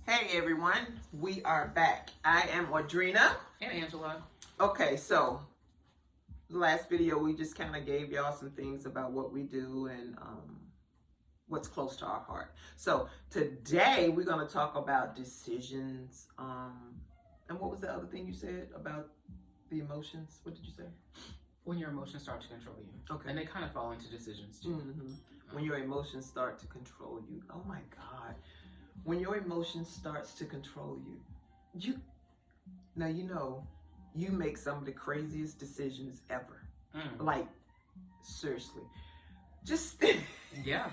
Hey everyone, we are back. I am Audrena. And Angela. Okay, so the last video we just kind of gave y'all some things about what we do and what's close to our heart. So today we're going to talk about decisions. And what was the other thing you said about the emotions? What did you say? When your emotions start to control you. Okay. And they kind of fall into decisions too. Mm-hmm. When your emotions start to control you. Oh my God. When your emotions starts to control you, you make some of the craziest decisions ever. Like, seriously. Just yeah.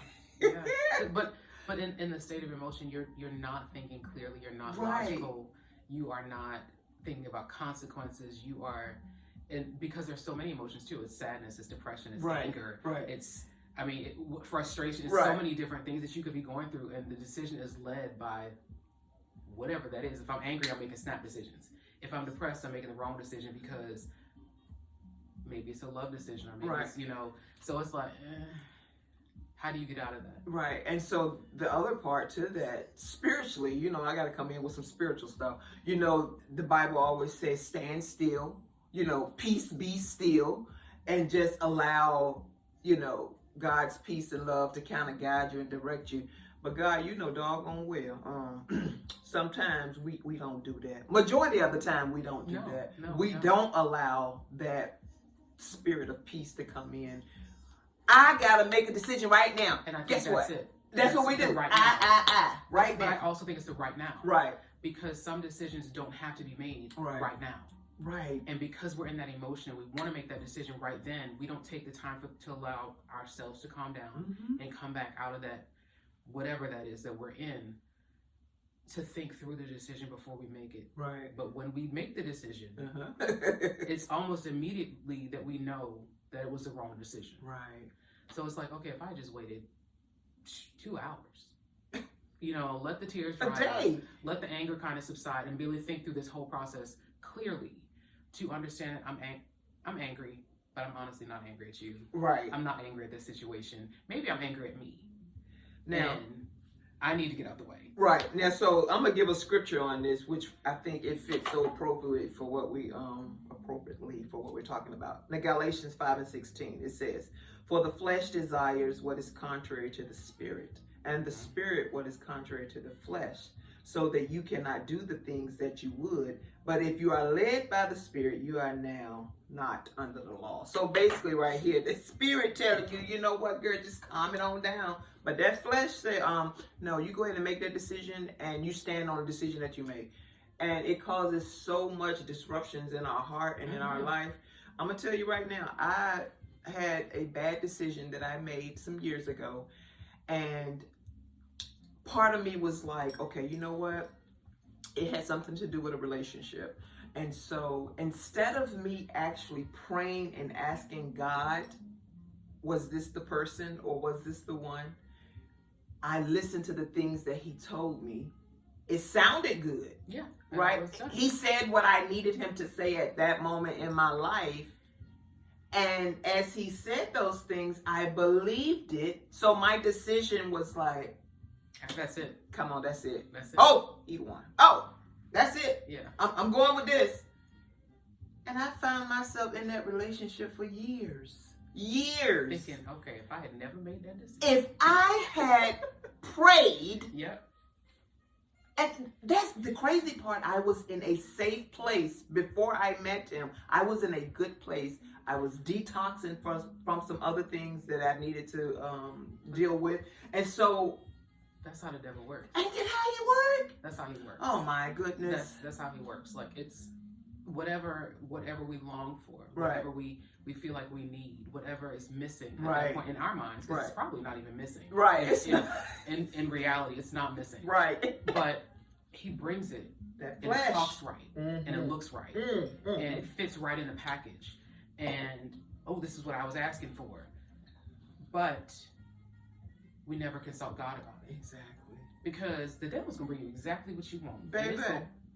But in the state of emotion, you're not thinking clearly, you're not logical, you are not thinking about consequences, you are, and because there's so many emotions too. It's sadness, it's depression, it's anger, it's frustration. It's so many different things that you could be going through, and the decision is led by whatever that is. If I'm angry, I'm making snap decisions. If I'm depressed, I'm making the wrong decision because maybe it's a love decision, or maybe it's, so it's like, how do you get out of that? Right. And so the other part to that, spiritually, I got to come in with some spiritual stuff. The Bible always says, stand still, peace be still, and just allow, God's peace and love to kind of guide you and direct you. But God, doggone well, sometimes we don't do that. Majority of the time we don't do that. We don't allow that spirit of peace to come in. I gotta make a decision right now. And I think guess what? It. That's what we do. Right now. Right now. now. But I also think it's the right now. Right. Because some decisions don't have to be made right now. Right. And because we're in that emotion, we want to make that decision right then. We don't take the time to allow ourselves to calm down and come back out of that, whatever that is that we're in, to think through the decision before we make it. Right. But when we make the decision, it's almost immediately that we know that it was the wrong decision. Right. So it's like, okay, if I just waited 2 hours, let the tears dry up, let the anger kind of subside, and really think through this whole process clearly, to understand that I'm angry, but I'm honestly not angry at you. Right. I'm not angry at this situation. Maybe I'm angry at me. Now, and I need to get out the way. Right. Now, so I'm going to give a scripture on this, which I think it fits so appropriately for what we're talking about. Now, Galatians 5:16, it says, for the flesh desires what is contrary to the spirit, and the spirit what is contrary to the flesh, so that you cannot do the things that you would. But if you are led by the Spirit, you are now not under the law. So basically right here, the Spirit telling you, you know what, girl, just calm it on down. But that flesh say, no, you go ahead and make that decision, and you stand on the decision that you make. And it causes so much disruptions in our heart and in our life. I'm going to tell you right now, I had a bad decision that I made some years ago. And part of me was like, okay, you know what? It had something to do with a relationship. And so instead of me actually praying and asking God, was this the person or was this the one? I listened to the things that he told me. It sounded good. Yeah. Right? He said what I needed him to say at that moment in my life. And as he said those things, I believed it. So my decision was like, that's it. Come on, that's it. That's it. Oh, he won. Oh, that's it. Yeah. I'm going with this. And I found myself in that relationship for years. Thinking, okay, if I had never made that decision. If I had prayed. Yep. And that's the crazy part. I was in a safe place before I met him. I was in a good place. I was detoxing from some other things that I needed to deal with. And so that's how the devil works. Ain't that how he work? That's how he works. Oh my goodness. That's how he works. Like, it's whatever we long for, whatever we feel like we need, whatever is missing at that point in our minds, because it's probably not even missing. Right. In reality, it's not missing. Right. But he brings it. That and it talks right. And it looks right. And it fits right in the package. And, this is what I was asking for. But we never consult God about it. Exactly. Because the devil's going to bring you exactly what you want. Baby.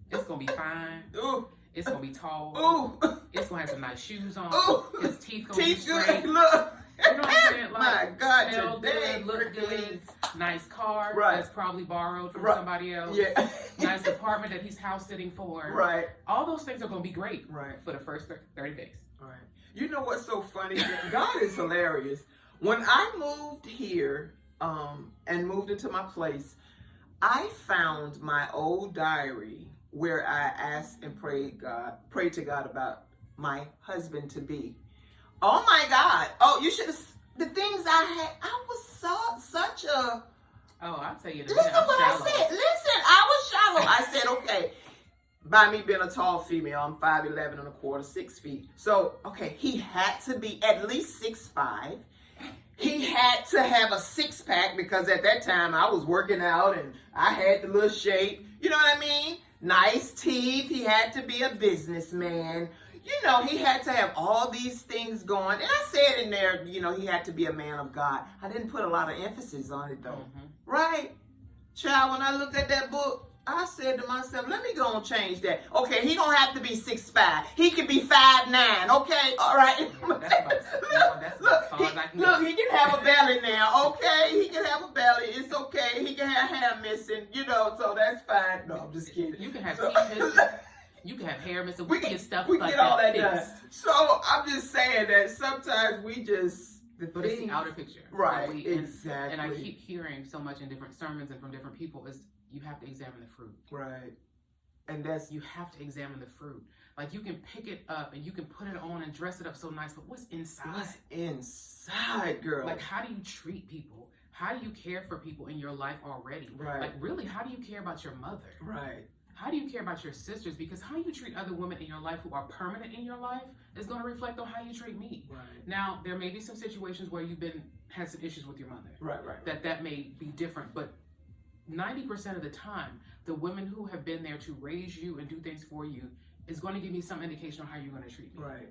It's going to be fine. Ooh. It's going to be tall. Ooh. It's going to have some nice shoes on. Ooh. His teeth going to be good. straight. Look. You know what I'm saying? Like, my God, smell today, good, look good. Nice car Right. that's probably borrowed from Right. somebody else. Yeah. Nice apartment that he's house sitting for. Right. All those things are going to be great Right. for the first 30 days. Right. You know what's so funny? God is hilarious. When I moved here, and moved into my place, I found my old diary where I asked and prayed to God about my husband to be. Oh my God! Oh, you should have the things I had. I was such a. Oh, I'll tell you. Listen what I said. Listen, I was shallow. I said, okay. By me being a tall female, I'm 5'11" and a quarter, 6 feet. So, okay, he had to be at least 6'5". He had to have a six-pack because at that time I was working out and I had the little shape. You know what I mean? Nice teeth. He had to be a businessman. You know, he had to have all these things going. And I said in there, you know, he had to be a man of God. I didn't put a lot of emphasis on it, though. Mm-hmm. Right? Child, when I looked at that book, I said to myself, let me go and change that. Okay, he don't have to be 6'5". He can be 5'9". Okay, all right. Look, he can have a belly now. Okay, he can have a belly. It's okay. He can have hair missing. You know, so that's fine. No, I'm just kidding. You can have teeth missing. You can have hair missing. We can get stuff we like get all that fixed. done. So I'm just saying that sometimes we just. But it's the outer picture. Right, exactly. And I keep hearing so much in different sermons and from different people is you have to examine the fruit. Right. And that's... You have to examine the fruit. Like you can pick it up and you can put it on and dress it up so nice, but what's inside? What's inside, girl? Like how do you treat people? How do you care for people in your life already? Right. Like really, how do you care about your mother? Right. How do you care about your sisters? Because how you treat other women in your life who are permanent in your life is going to reflect on how you treat me. Right. Now, there may be some situations where you've had some issues with your mother. Right. That may be different, but 90% of the time, the women who have been there to raise you and do things for you is going to give me some indication on how you're going to treat me. Right.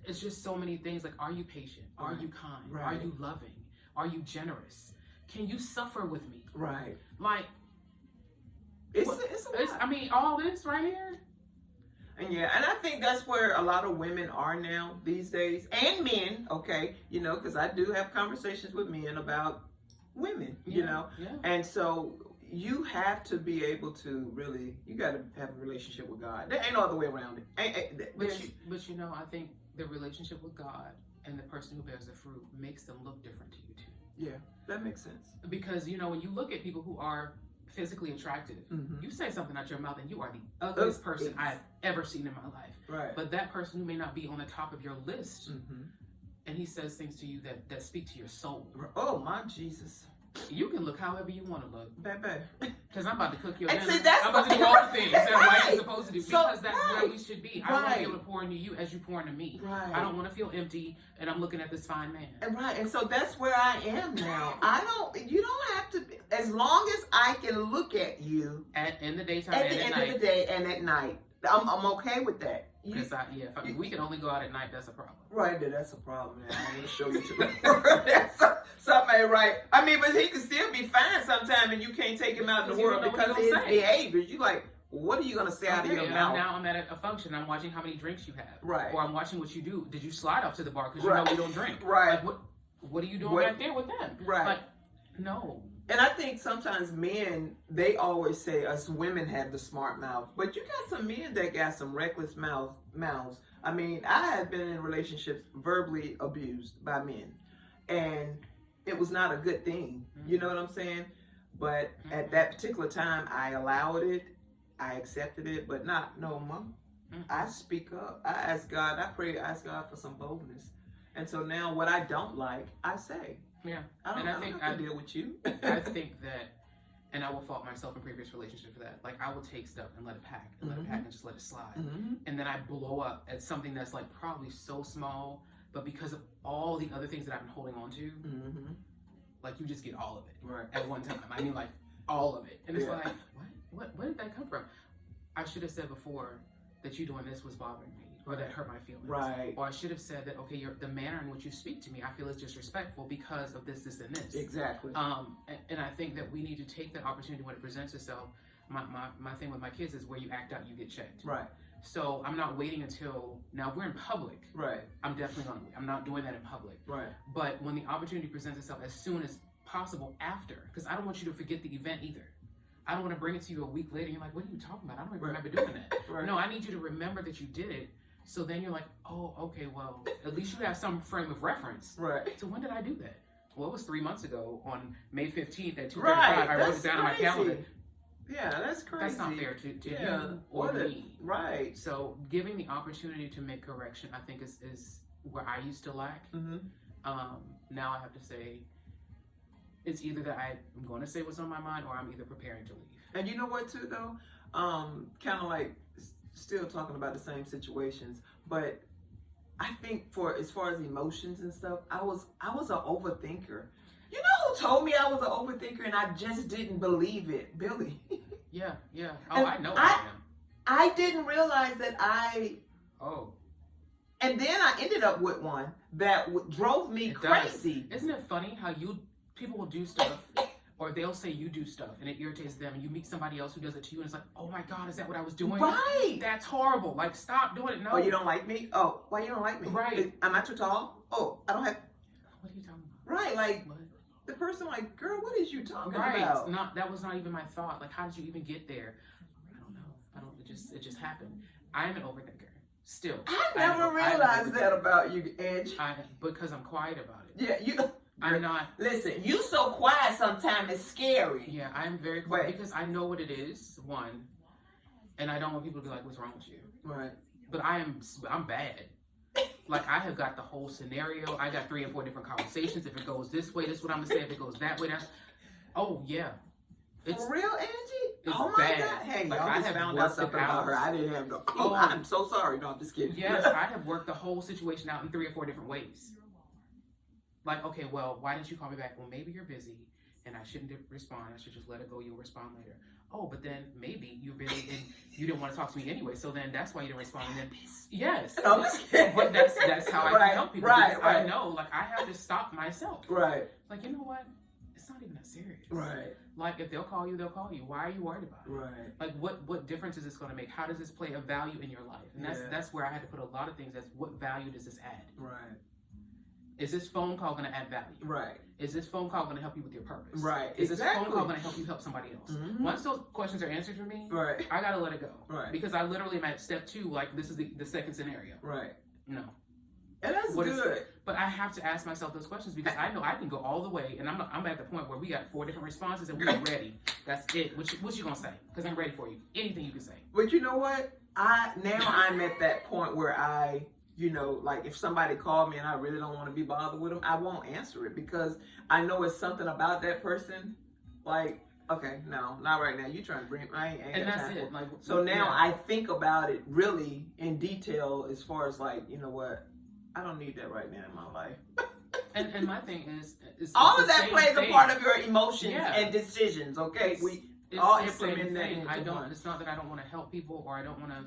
It's just so many things like, are you patient? Are you kind? Right. Are you loving? Are you generous? Can you suffer with me? Right. Like, it's a lot. I mean, all this right here. And yeah, and I think that's where a lot of women are now these days, and men, okay, you know, because I do have conversations with men about women, you know, and so you have to be able to really, you got to have a relationship with God. There ain't no other way around it. But you know, I think the relationship with God and the person who bears the fruit makes them look different to you too. Yeah, that makes sense. Because, you know, when you look at people who are physically attractive, mm-hmm. you say something out your mouth and you are the ugliest person I've ever seen in my life. Right. But that person who may not be on the top of your list, mm-hmm. and he says things to you that speak to your soul. Oh, my Jesus. You can look however you want to look. Baby. Because I'm about to cook your dinner. See, I'm about to do all the things that a wife is supposed to do. So, because that's where we should be. I want to be able to pour into you as you pour into me. Right. I don't want to feel empty and I'm looking at this fine man. And right. And so that's where I am now. You don't have to, as long as I can look at you. In the daytime at and the at end night. of the day and at night. I'm okay with that. If we can only go out at night, that's a problem. Right there, that's a problem. Man. I'm gonna show you to that's something ain't right. I mean, but he can still be fine sometime, and you can't take him out in the world because of his behavior. You like, what are you gonna say out of your mouth? Now I'm at a function. I'm watching how many drinks you have. Right. Or I'm watching what you do. Did you slide off to the bar because you know we don't drink? Right. Like, what are you doing right there with them? Right. Like, no. And I think sometimes men, they always say us women have the smart mouth, but you got some men that got some reckless mouths. I mean, I have been in relationships verbally abused by men, and it was not a good thing. Mm-hmm. You know what I'm saying? But at that particular time, I allowed it, I accepted it, but not no more. Mm-hmm. I speak up. I ask God. I ask God for some boldness, and so now what I don't like, I say. Yeah, I think I deal with you. I think that, and I will fault myself in previous relationships for that. Like I will take stuff and let it pack, and let it pack, and just let it slide, and then I blow up at something that's like probably so small, but because of all the other things that I've been holding on to, like you just get all of it at one time. I mean, like all of it, and it's like, what? Where did that come from? I should have said before that you doing this was bothering me. Or that hurt my feelings. Right. Or I should have said that, okay, the manner in which you speak to me, I feel is disrespectful because of this, this, and this. Exactly. And I think that we need to take that opportunity when it presents itself. My thing with my kids is where you act out, you get checked. Right. So I'm not waiting until, now if we're in public. Right. I'm definitely I'm not doing that in public. Right. But when the opportunity presents itself as soon as possible after, because I don't want you to forget the event either. I don't want to bring it to you a week later and you're like, what are you talking about? I don't even remember doing that. Right. No, I need you to remember that you did it. So then you're like, oh, okay, well, at least you have some frame of reference. Right. So when did I do that? Well, it was 3 months ago on May 15th at 2:35. Right. I wrote it down on my calendar. Yeah, that's crazy. That's not fair to you or me. Right. So giving the opportunity to make correction, I think is where I used to lack. Mm-hmm. Now I have to say, it's either that I'm going to say what's on my mind, or I'm either preparing to leave. And you know what, too, though? Kind of like still talking about the same situations, but I think as far as emotions and stuff, I was an overthinker. You know who told me I was an overthinker and I just didn't believe it? Billy. Yeah. Oh, And I know I am. I didn't realize that and then I ended up with one that drove me crazy. Isn't it funny how people will do stuff, or they'll say you do stuff, and it irritates them, and you meet somebody else who does it to you, and it's like, oh my God, is that what I was doing? Right. That's horrible. Like, stop doing it. No. Oh, you don't like me? Oh, why you don't like me? Right. Am I too tall? Oh, I don't have. What are you talking about? Right, like What? the person, like, girl, what is you talking Right. about? That was not even my thought. Like, how did you even get there? I don't know. It just happened. I am an overthinker. Still. I never realized that about you, Edge. Because I'm quiet about it. Yeah, I'm not. Listen, you so quiet sometimes it's scary. Yeah, I'm very quiet because I know what it is, one, and I don't want people to be like, what's wrong with you? Right. But I'm bad. Like, I have got the whole scenario. I got 3 and 4 different conversations. If it goes this way, this is what I'm going to say. If it goes that way, that's... Oh, yeah. For real, Angie? It's oh, my bad. God. Hey, Like, y'all I just have found out worked something it about out. her. I didn't have no... Oh. I'm so sorry. No, I'm just kidding. Yes, I have worked the whole situation out in 3 or 4 different ways. Like, okay, well, why didn't you call me back? Well, maybe you're busy, and I shouldn't respond. I should just let it go. You'll respond later. Oh, but then maybe you're busy and you didn't want to talk to me anyway, so then that's why you didn't respond. And then, yes. No, I'm just kidding. But that's how I can help people. Right. I know, like, I have to stop myself. Right. Like, you know what? It's not even that serious. Right. Like, if they'll call you, they'll call you. Why are you worried about it? Right. Like, what difference is this going to make? How does this play a value in your life? And that's where I had to put a lot of things as what value does this add? Right. Is this phone call going to add value? Right. Is this phone call going to help you with your purpose? Right. Is this phone call going to help you help somebody else? Mm-hmm. Once those questions are answered for me, right, I got to let it go. Right. Because I literally am at step 2, like, this is the second scenario. Right. No. And that's good. But I have to ask myself those questions because I know I can go all the way, and I'm at the point where we got 4 different responses and we're ready. That's it. What you gonna say? Because I'm ready for you. Anything you can say. But you know what? I'm at that point where like if somebody called me and I really don't want to be bothered with them, I won't answer it because I know it's something about that person. Like, okay, no, not right now. You trying to bring I ain't and that's it. Like, so now I think about it really in detail as far as like, you know what? I don't need that right now in my life. and my thing is all of that plays a part of your emotions and decisions. Okay, we all implement that into one. It's not that I don't want to help people or I don't want to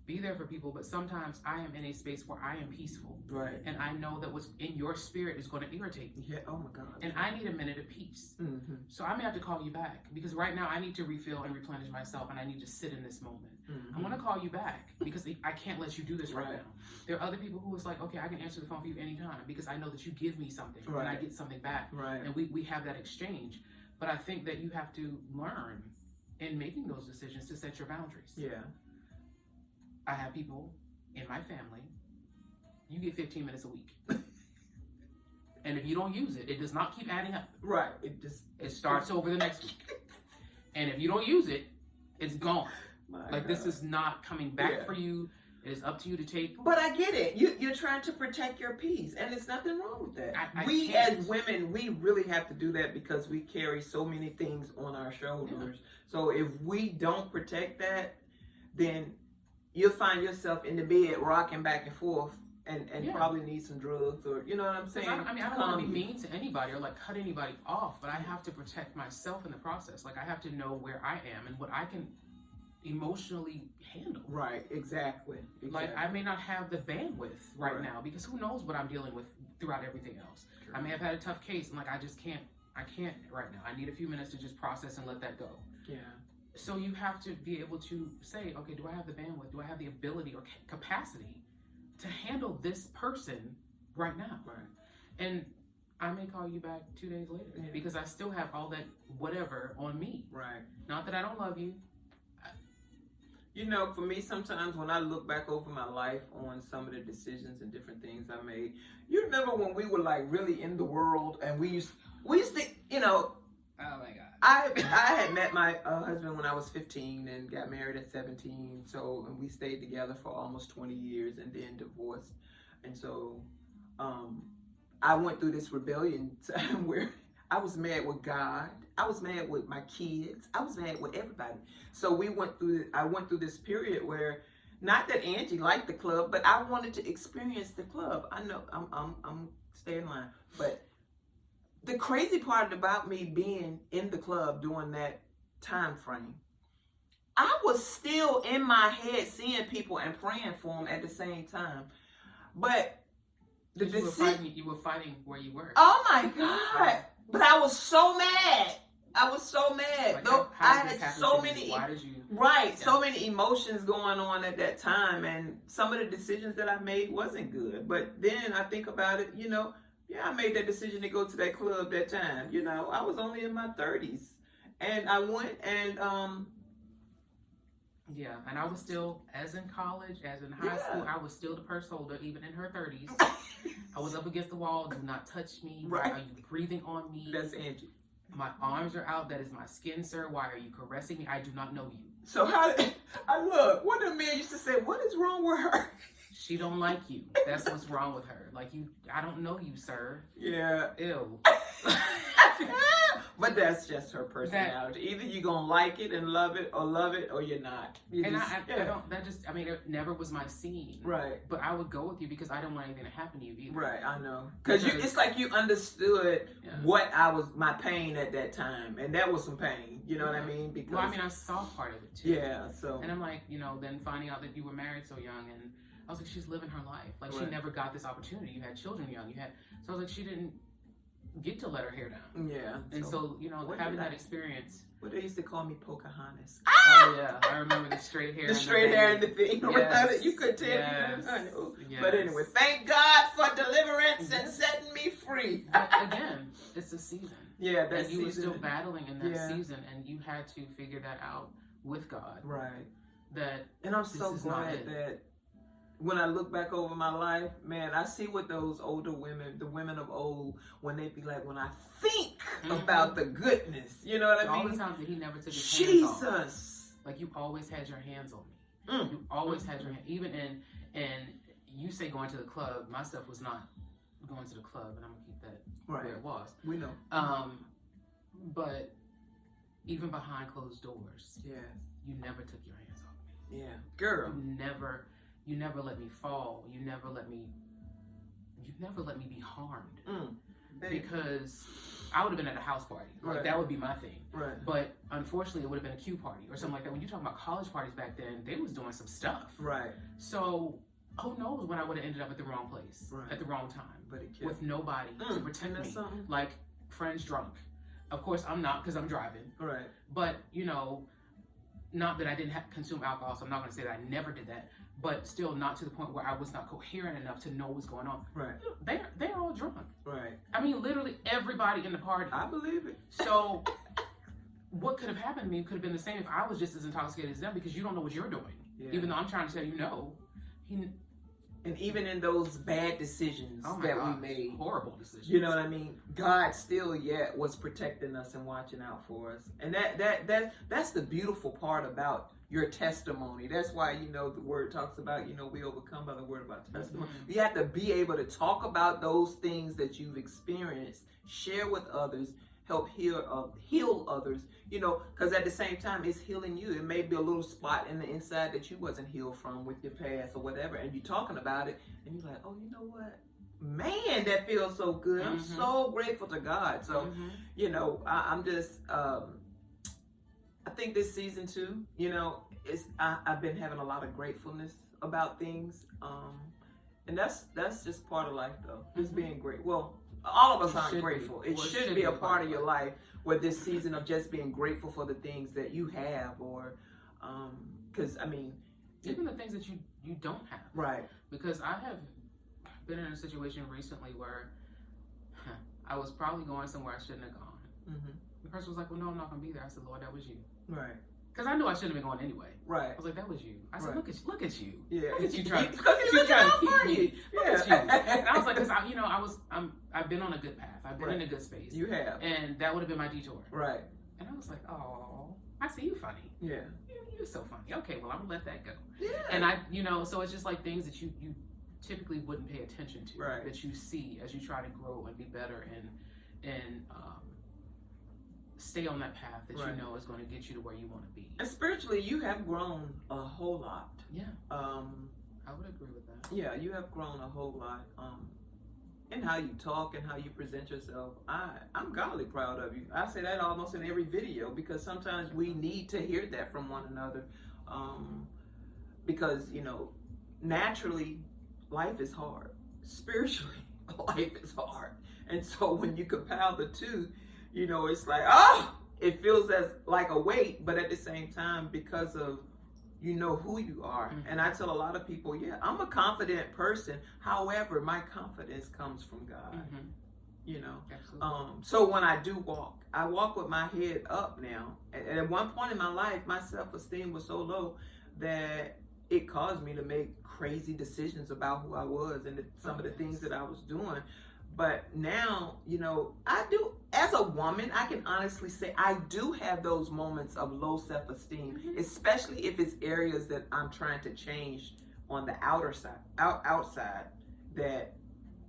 be there for people, but sometimes I am in a space where I am peaceful, right? And I know that what's in your spirit is going to irritate me. Yeah. Oh my God. And I need a minute of peace. Mm-hmm. So I may have to call you back because right now I need to refill and replenish myself, and I need to sit in this moment. Mm-hmm. I'm going to call you back because I can't let you do this right now. There are other people who is like, okay, I can answer the phone for you anytime because I know that you give me something and I get something back, and we have that exchange. But I think that you have to learn in making those decisions to set your boundaries. Yeah. I have people in my family, you get 15 minutes a week. And if you don't use it, it does not keep adding up. Right. It starts over the next week. And if you don't use it, it's gone. This is not coming back for you. It is up to you to take. But I get it. You're trying to protect your peace, and there's nothing wrong with that. We as women, we really have to do that because we carry so many things on our shoulders. Yeah. So if we don't protect that, then you'll find yourself in the bed rocking back and forth and probably need some drugs or, you know what I'm saying? I don't want to be mean to anybody or like cut anybody off, but I have to protect myself in the process. Like I have to know where I am and what I can emotionally handle. Right, exactly. Like I may not have the bandwidth right now because who knows what I'm dealing with throughout everything else. True. I may have had a tough case and like I can't right now. I need a few minutes to just process and let that go. Yeah. So you have to be able to say, okay, do I have the bandwidth? Do I have the ability or capacity to handle this person right now? Right. And I may call you back 2 days later because I still have all that whatever on me. Right. Not that I don't love you. You know, for me, sometimes when I look back over my life on some of the decisions and different things I made, you remember when we were like really in the world and we used to, you know. Oh my God. I had met my husband when I was 15 and got married at 17. So, and we stayed together for almost 20 years and then divorced. And so, I went through this rebellion time where I was mad with God. I was mad with my kids. I was mad with everybody. So I went through this period where, not that Angie liked the club, but I wanted to experience the club. I know I'm staying in line, but the crazy part about me being in the club during that time frame, I was still in my head seeing people and praying for them at the same time, but you were fighting where you were. Oh my God! But I was so mad. I was so mad. Like, Though how I did this had happen so to many you? Why did you? Right, so many emotions going on at that time, and some of the decisions that I made wasn't good. But then I think about it, you know, yeah, I made that decision to go to that club that time. You know, I was only in my 30s, and I went and yeah, and I was still, as in college, as in high school, I was still the purse holder, even in her 30s. I was up against the wall. Do not touch me. Right. Why are you breathing on me? That's Angie. My arms are out. That is my skin, sir. Why are you caressing me? I do not know you. So how did I look? What the man used to say? What is wrong with her? She don't like you. That's what's wrong with her. Like, you, I don't know you, sir. Yeah. Ew. But that's just her personality. Either you're going to like it and love it or you're not. I don't, it never was my scene. Right. But I would go with you because I didn't want anything to happen to you either. Right, I know. Because it's like you understood my pain at that time. And that was some pain. You know what I mean? Because, well, I mean, I saw part of it too. Yeah, so. And I'm like, you know, then finding out that you were married so young, and I was like, she's living her life. Like, she never got this opportunity. You had children young. So I was like, she didn't get to let her hair down. Yeah. And so you know, having that experience. What they used to call me, Pocahontas. Oh yeah, I remember the straight hair. The straight hair and the thing. Yes. You could tell. Yes. Yes. But anyway, thank God for deliverance and setting me free. But again, it's a season. Yeah, and you were still battling in that season, and you had to figure that out with God. Right. And I'm so glad that when I look back over my life, man, I see what those older women, the women of old, when they be like, when I think about the goodness, you know what I mean? All the times that he never took his hands off. Jesus. Like, you always had your hands on me. You always had your hand, even and you say going to the club. My stuff was not going to the club, and I'm gonna keep that where it was. We know. But even behind closed doors, you never took your hands off me. Yeah, girl. You never let me fall. You never let me be harmed. Because I would have been at a house party. Like, that would be my thing. Right. But unfortunately, it would have been a Q party or something like that. When you talk about college parties back then, they was doing some stuff. Right. So who knows when I would have ended up at the wrong place at the wrong time, with nobody to protect me. Like, friends drunk. Of course, I'm not, because I'm driving. Right. But, you know, not that I didn't consume alcohol, so I'm not going to say that I never did that. But still, not to the point where I was not coherent enough to know what's going on. Right. They're all drunk. Right. I mean, literally everybody in the party. I believe it. So, what could have happened to me could have been the same if I was just as intoxicated as them, because you don't know what you're doing. Yeah. Even though I'm trying to tell you no. And even in those bad decisions we made, horrible decisions, you know what I mean? God still was protecting us and watching out for us. And that's the beautiful part about your testimony. That's why, you know, the word talks about, you know, we overcome by the word about testimony. You have to be able to talk about those things that you've experienced, share with others, help heal others, you know, because at the same time, it's healing you. It may be a little spot in the inside that you wasn't healed from with your past or whatever, and you're talking about it, and you're like, oh, you know what? Man, that feels so good. I'm so grateful to God. So, you know, I'm just, I think this season too, you know, I've been having a lot of gratefulness about things, and that's just part of life, though. Just being great. Well, all of us aren't grateful. It should be a part of your life, where this season of just being grateful for the things that you have, or because I mean, even the things that you don't have. Right. Because I have been in a situation recently where I was probably going somewhere I shouldn't have gone. Mm-hmm. The person was like, well, no, I'm not going to be there. I said, Lord, that was you. Right. Because I knew I shouldn't have been going anyway. Right. I was like, that was you. I said, Right. look at you. Yeah. Look at you trying to keep me. Look at you. And I was like, because I've been on a good path. I've been in a good space. You have. And that would have been my detour. Right. And I was like, oh, I see you funny. Yeah. You're so funny. Okay, well, I'm going to let that go. Yeah. And so it's just like things that you typically wouldn't pay attention to. Right. That you see as you try to grow and be better and stay on that path that you know is going to get you to where you want to be. And spiritually, you have grown a whole lot. Yeah. I would agree with that. Yeah, you have grown a whole lot. In how you talk and how you present yourself. I'm godly proud of you. I say that almost in every video because sometimes we need to hear that from one another. Because, naturally, life is hard. Spiritually, life is hard. And so when you compile the two, it's like, it feels like a weight, but at the same time, because of who you are. Mm-hmm. And I tell a lot of people, I'm a confident person. However, my confidence comes from God. Mm-hmm. Absolutely. So when I do walk, I walk with my head up now. And at one point in my life, my self-esteem was so low that it caused me to make crazy decisions about who I was and some of the things that I was doing. But now, I do, as a woman, I can honestly say I do have those moments of low self-esteem, mm-hmm. especially if it's areas that I'm trying to change on the outside that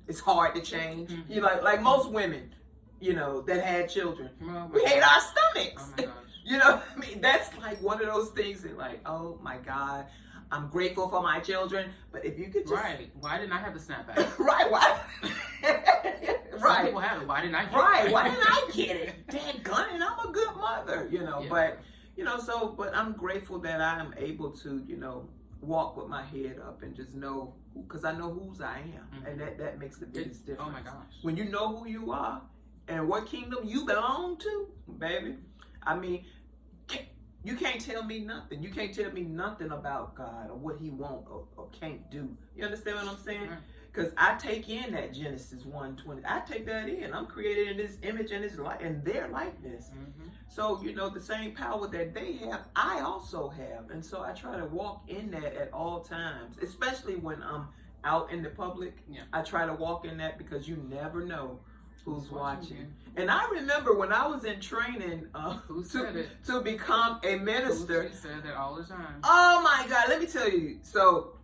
it's hard to change. Mm-hmm. Like most women, that had children, we hate our stomachs. Oh my gosh. That's like one of those things that like, oh my God, I'm grateful for my children, but if you could just... Right. Why didn't I have the snapback? Right. Why? Some people have it. Why didn't I get it? Right. Why didn't I get it? Dadgummit, and I'm a good mother, Yeah. But, but I'm grateful that I am able to, walk with my head up and just know, because I know whose I am. Mm-hmm. And that makes the biggest difference. Oh my gosh. When you know who you are and what kingdom you belong to, baby, you can't tell me nothing. You can't tell me nothing about God or what he won't or can't do. You understand what I'm saying? Because I take in that Genesis 1:20. I take that in. I'm created in this image and his and their likeness. Mm-hmm. So, the same power that they have, I also have. And so I try to walk in that at all times, especially when I'm out in the public. Yeah. I try to walk in that because you never know who's watching. And I remember when I was in training to become a minister. She said that all the time. Oh my God, let me tell you. So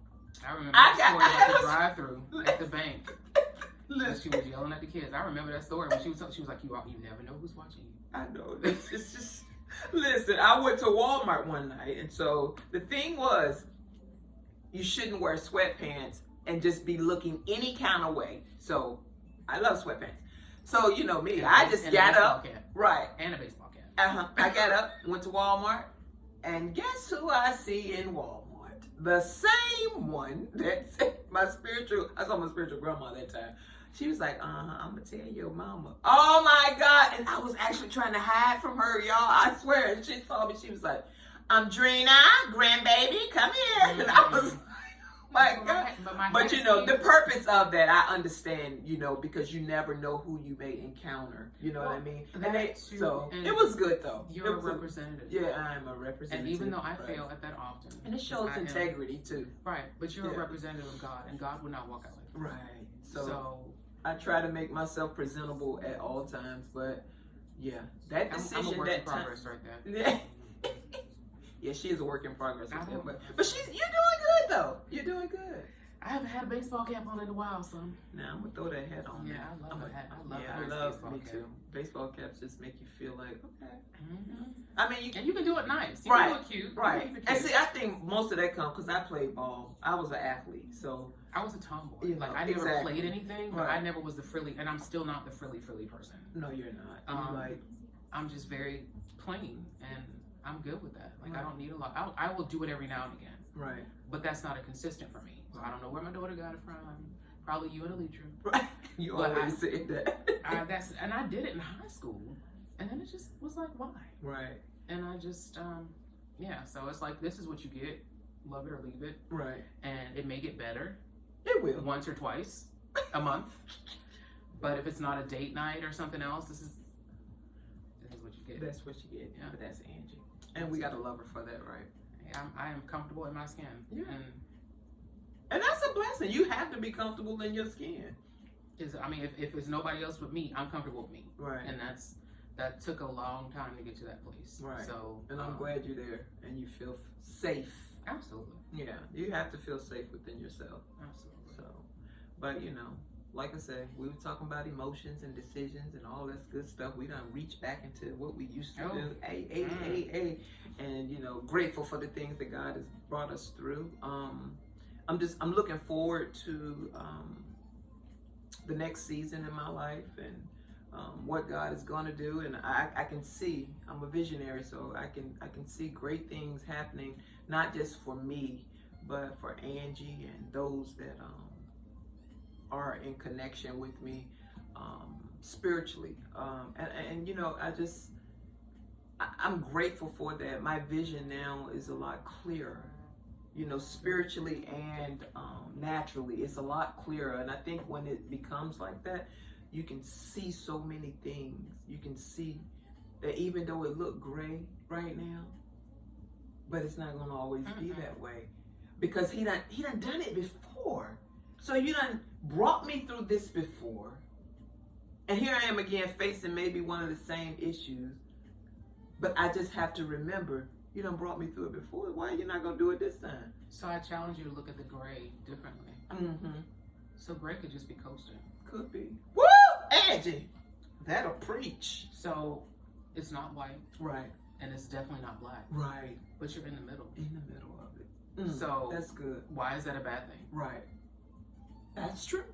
I remember that story about the drive-through at the bank. She was yelling at the kids. I remember that story when she was like, you never know who's watching you. I know. It's just, listen, I went to Walmart one night, and so the thing was, you shouldn't wear sweatpants and just be looking any kind of way. So I love sweatpants. So, me, I just got up. Right. And a baseball cap. I got up, went to Walmart, and guess who I see in Walmart? The same one that I saw my spiritual grandma that time. She was like, I'm going to tell your mama. Oh my God. And I was actually trying to hide from her, y'all. I swear. And she saw me. She was like, Audrena, grandbaby, come here. Mm-hmm. And I was my God. But the purpose of that, I understand, because you never know who you may encounter. You know what I mean? And it was good though. You're a representative. Yeah, I'm a representative. And even though I fail at that often. And it shows integrity too. Right. But you're a representative of God, and God would not walk out like that. Right. So I try to make myself presentable at all times, but that decision, I'm a work in progress right there. Yeah, she is a work in progress. But you're doing good though. You're doing good. I haven't had a baseball cap on in a while, so. Now I'm gonna throw that hat on. Yeah, I love a hat. I love baseball cap. Too. Baseball caps just make you feel like okay. Mm-hmm. And you can do it nice. You can do it cute. Right. And see, I think most of that comes because I played ball. I was an athlete, so. I was a tomboy. I never played anything, but I never was the frilly, and I'm still not the frilly person. No, you're not. I'm just very plain, and I'm good with that. I don't need a lot. I will do it every now and again. Right. But that's not a consistent for me. So I don't know where my daughter got it from. Probably you and Alitra. Right. You always said that. And I did it in high school, and then it just was like, why? Right. And I just, so it's like, this is what you get. Love it or leave it. Right. And it may get better. It will. Once or twice a month. But if it's not a date night or something else, this is what you get. That's what you get. Yeah. But that's Angie. And we got to love her for that, right? I am comfortable in my skin. Yeah. And that's a blessing. You have to be comfortable in your skin. I mean, if it's nobody else but me, I'm comfortable with me. Right. And that took a long time to get to that place. Right. So, and I'm glad you're there and you feel safe. Absolutely. Yeah. You have to feel safe within yourself. Absolutely. So, but like I said, we were talking about emotions and decisions and all that good stuff. We done reach back into what we used to do. Hey. And, grateful for the things that God has brought us through. I'm looking forward to the next season in my life and what God is going to do. And I can see, I'm a visionary, so I can see great things happening, not just for me, but for Angie and those that are in connection with me spiritually. I'm grateful for that. My vision now is a lot clearer, spiritually and naturally. It's a lot clearer. And I think when it becomes like that, you can see so many things. You can see that even though it look gray right now, but it's not going to always be that way, because he done it before. So you done brought me through this before, and here I am again facing maybe one of the same issues, but I just have to remember, you done brought me through it before. Why are you not going to do it this time? So I challenge you to look at the gray differently. Mm-hmm. So gray could just be coasting. Could be. Woo! Angie! That'll preach. So it's not white. Right. And it's definitely not black. Right. But you're in the middle. In the middle of it. So that's good. Why is that a bad thing? Right. That's true.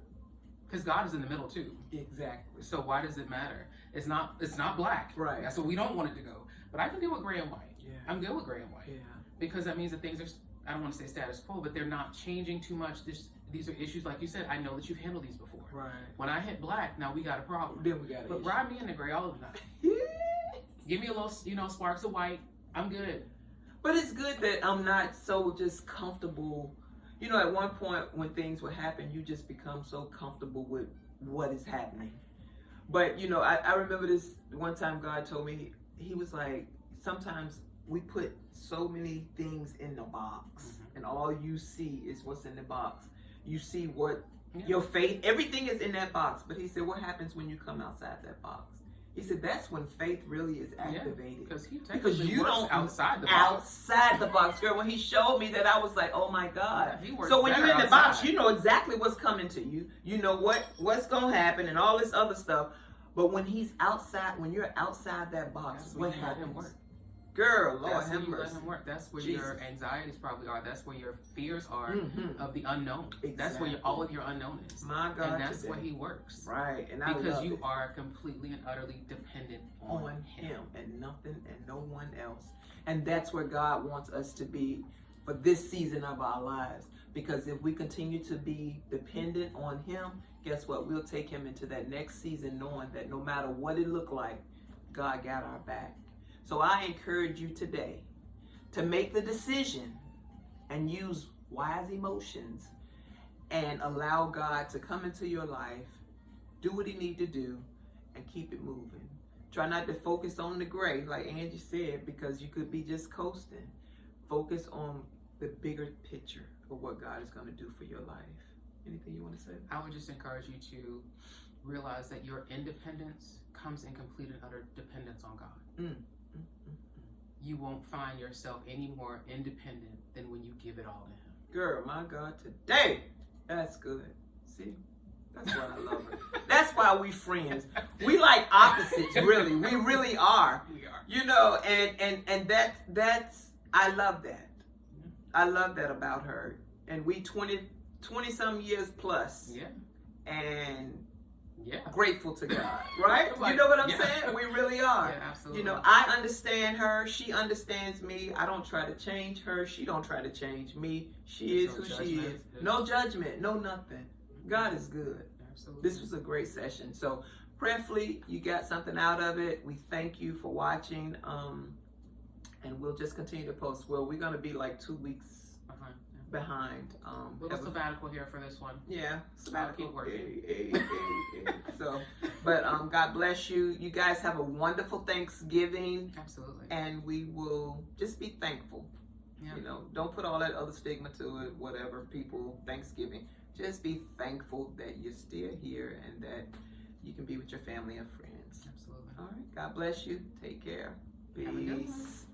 Because God is in the middle too. Exactly. So why does it matter? It's not black. Right. That's what we don't want it to go. But I can deal with gray and white. Yeah. I'm good with gray and white. Yeah. Because that means that things are, I don't want to say status quo, but they're not changing too much. These are issues, like you said, I know that you've handled these before. Right. When I hit black, now we got a problem. Then we got it. But ride me in the gray all of the time. Give me a little, sparks of white. I'm good. But it's good that I'm not so just comfortable. At one point when things would happen, you just become so comfortable with what is happening. But, I remember this one time God told me, he was like, sometimes we put so many things in the box, and all you see is what's in the box. You see what your faith, everything is in that box. But he said, what happens when you come outside that box? He said, that's when faith really is activated. Because you don't outside the box. Outside the box, girl. When he showed me that, I was like, oh my God. Yeah, so when you're in the box, you know exactly what's coming to you. You know what's going to happen and all this other stuff. But when he's outside, when you're outside that box, what happens? Girl, Lord have mercy. Let him work. That's where your anxieties probably are. That's where your fears are of the unknown. Exactly. That's where all of your unknown is. My God, and that's where he works. Right, and because you are completely and utterly dependent on him and nothing and no one else. And that's where God wants us to be for this season of our lives. Because if we continue to be dependent on him, guess what? We'll take him into that next season knowing that no matter what it looked like, God got our back. So I encourage you today to make the decision and use wise emotions and allow God to come into your life, do what he needs to do, and keep it moving. Try not to focus on the gray, like Angie said, because you could be just coasting. Focus on the bigger picture of what God is going to do for your life. Anything you want to say? I would just encourage you to realize that your independence comes in complete and utter dependence on God. You won't find yourself any more independent than when you give it all to him. Girl, my God, today, that's good. See, that's why I love her. That's why we friends. We like opposites, really. We really are. We are. And that's I love that. I love that about her. And we 20 some years plus. Yeah. And yeah, grateful to God, right? You know what I'm saying? We really are. Yeah, absolutely. I understand her. She understands me. I don't try to change her. She don't try to change me. She is who she is. No judgment. No nothing. God is good. Absolutely. This was a great session. So prayerfully, you got something out of it. We thank you for watching. And we'll just continue to post. Well, we're going to be like 2 weeks behind. Little sabbatical here for this one. Yeah, sabbatical. Keep working. So, but God bless you. You guys have a wonderful Thanksgiving. Absolutely. And we will just be thankful. Yeah. You know, don't put all that other stigma to it, whatever, people, Thanksgiving. Just be thankful that you're still here and that you can be with your family and friends. Absolutely. All right. God bless you. Take care. Have a good one. Peace.